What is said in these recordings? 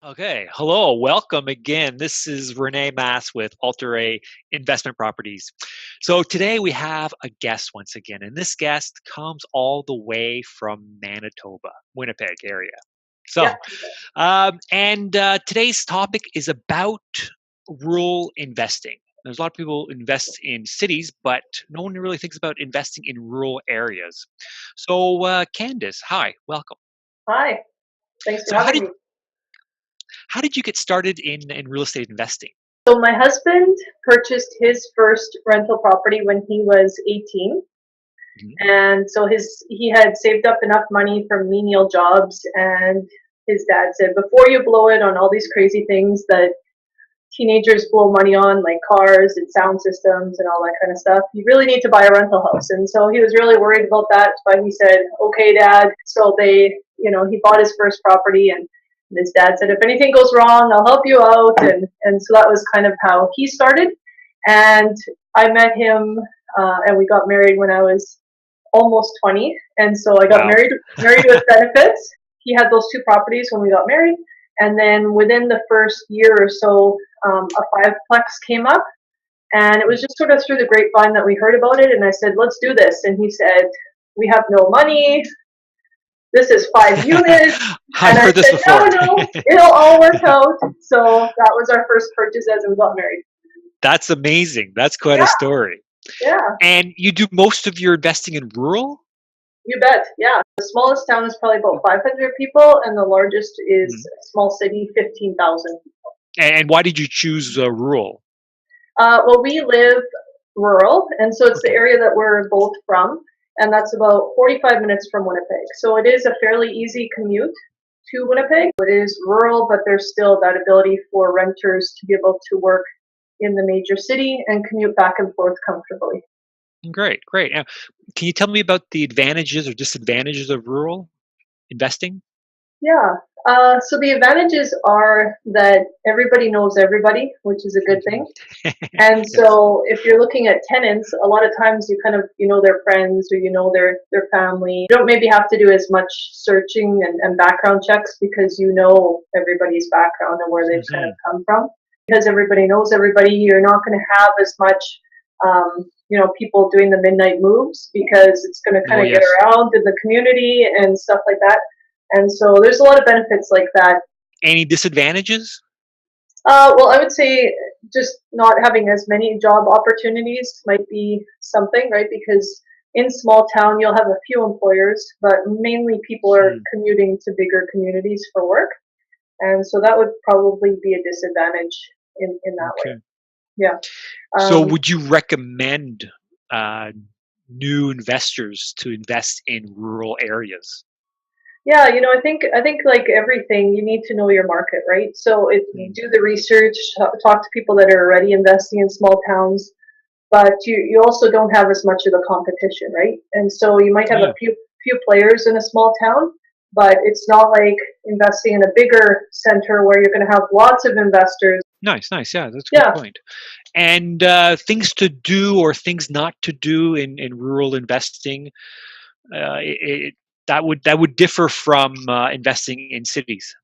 Okay, hello, welcome again. This is Renee Mass with Alter A Investment Properties. So today we have a guest once again, and this guest comes all the way from Manitoba, Winnipeg area. Yeah. So, today's topic is about rural investing. There's a lot of people invest in cities, but no one really thinks about investing in rural areas. So, Candice, hi, welcome. Hi. Thanks for So, how having did me. how did you get started in real estate investing? So my husband purchased his first rental property when he was 18. Mhm. And so he had saved up enough money from menial jobs, and his dad said, before you blow it on all these crazy things that teenagers blow money on, like cars and sound systems and all that kind of stuff, you really need to buy a rental house. And so he was really worried about that, but he said, okay, Dad. So he bought his first property, and his dad said, if anything goes wrong, I'll help you out. And so that was kind of how he started. And I met him, and we got married when I was almost 20. And so I got Wow. married with benefits. He had those two properties when we got married. And then within the first year or so, a fiveplex came up. And it was just sort of through the grapevine that we heard about it. And I said, let's do this. And he said, we have no money. This is 5 units. I've And I heard this said, no, before. no, it'll all work out. So that was our first purchase as we got married. That's amazing. That's quite Yeah, a story. yeah. And you do most of your investing in rural? You bet. Yeah. The smallest town is probably about 500 people, and the largest is Mhm. a small city, 15,000. And why did you choose rural? Well, we live rural, and so it's the Okay. area that we're both from, and that's about 45 minutes from Winnipeg. So it is a fairly easy commute to Winnipeg. It is rural, but there's still that ability for renters to be able to work in the major city and commute back and forth comfortably. Great, great. Can you tell me about the advantages or disadvantages of rural investing? Yeah. So the advantages are that everybody knows everybody, which is a good Mhm. thing. And Yes. so if you're looking at tenants, a lot of times you kind of their friends or their family. You don't maybe have to do as much searching and background checks because you know everybody's background and where they've kind of Mhm. come from. Because everybody knows everybody, you're not going to have as much people doing the midnight moves because it's going to Oh, kind of get yes. around in the community and stuff like that. And so there's a lot of benefits like that. Any disadvantages? Well, I would say just not having as many job opportunities might be something, right? Because in small town, you'll have a few employers, but mainly people are Mm, commuting to bigger communities for work. And so that would probably be a disadvantage in that way. okay. Yeah. So Um, would you recommend uh, new investors to invest in rural areas? Yeah, I think like everything, you need to know your market, right? So if you Mm, do the research, talk to people that are already investing in small towns, but you also don't have as much of the competition, right? And so you might have a yeah. few players in a small town, but it's not like investing in a bigger center where you're going to have lots of investors. Nice, nice. Yeah, that's a good Yeah, point. And things to do or things not to do in rural investing, that would differ from investing in cities.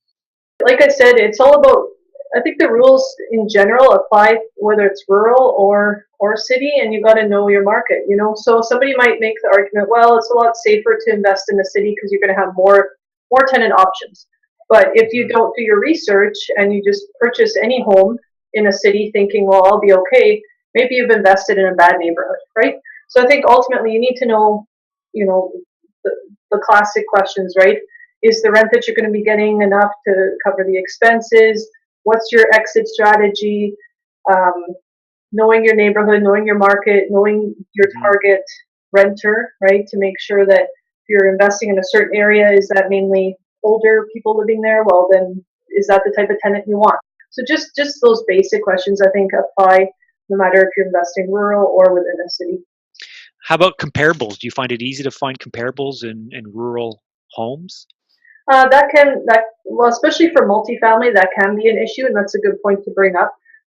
like I said, it's all about. I think the rules in general apply whether it's rural or city, and you got to know your market. So somebody might make the argument, well, it's a lot safer to invest in the city because you're going to have more tenant options. But if you Mhm. don't do your research and you just purchase any home in a city thinking, well, I'll be okay, maybe you've invested in a bad neighborhood, right? So I think ultimately you need to know, you know, the, the classic questions, right? Is the rent that you're going to be getting enough to cover the expenses? What's your exit strategy? Um, Knowing your neighborhood, knowing your market, knowing your Mhm. target renter, right? To make sure that if you're investing in a certain area, is that mainly older people living there? Well, then is that the type of tenant you want? So just those basic questions I think apply no matter if you're investing rural or within a city. How about comparables? Do you find it easy to find comparables in rural homes? Well, especially for multifamily, that can be an issue, and that's a good point to bring up.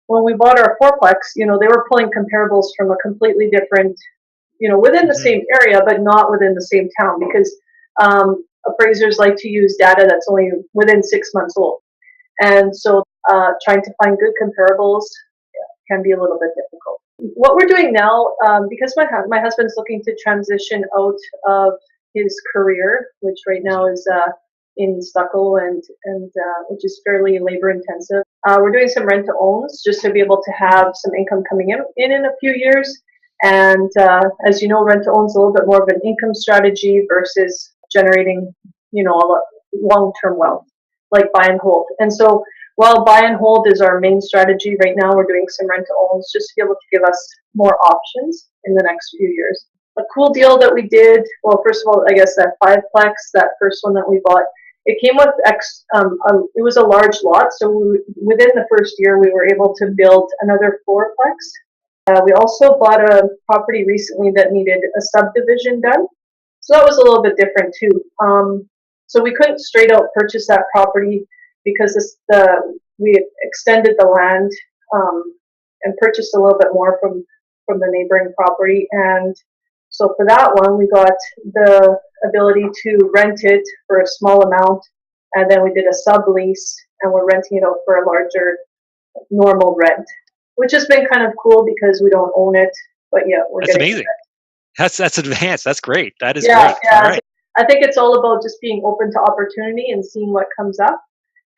When we bought our fourplex, they were pulling comparables from a completely different, within the Mhm. same area, but not within the same town, because appraisers like to use data that's only within 6 months old. And so trying to find good comparables can be a little bit difficult. What we're doing now, because my husband's looking to transition out of his career, which right now is in stucco and which is fairly labor intensive. We're doing some rent to owns just to be able to have some income coming in a few years. And as you know, rent to own is a little bit more of an income strategy versus generating, a long-term wealth like buy and hold. And so while buy and hold is our main strategy right now, we're doing some rent to owns just to be able to give us more options in the next few years. A cool deal that we did, well, first of all, I guess that fiveplex, that first one that we bought, it came with it was a large lot, so within the first year we were able to build another fourplex. We also bought a property recently that needed a subdivision done, so that was a little bit different too. So we couldn't straight out purchase that property because we extended the land and purchased a little bit more from the neighboring property. And so for that one, we got the ability to rent it for a small amount, and then we did a sublease, and we're renting it out for a larger normal rent, which has been kind of cool because we don't own it, but yeah, we're That's getting amazing. That's advanced. That's great. That is yeah, great. All yeah. right. I think it's all about just being open to opportunity and seeing what comes up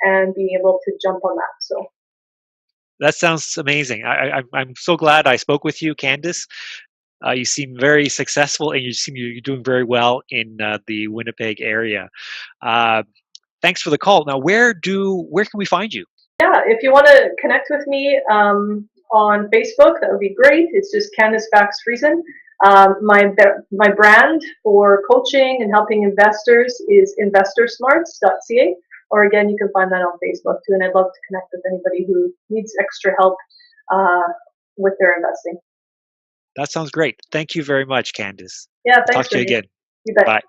and being able to jump on that. So That sounds amazing. I'm so glad I spoke with you, Candice. You seem very successful, and you seem you're doing very well in the Winnipeg area. Uh, Thanks for the call. Now, where can we find you? yeah, if you want to connect with me on Facebook, that would be great. It's just Candice Bakx-Friesen. My brand for coaching and helping investors is investorsmarts.ca. Or again, you can find that on Facebook too. And I'd love to connect with anybody who needs extra help uh, with their investing. That sounds great. Thank you very much, Candice. Yeah, I'll talk thanks, to you Renee. again. You bet. Bye.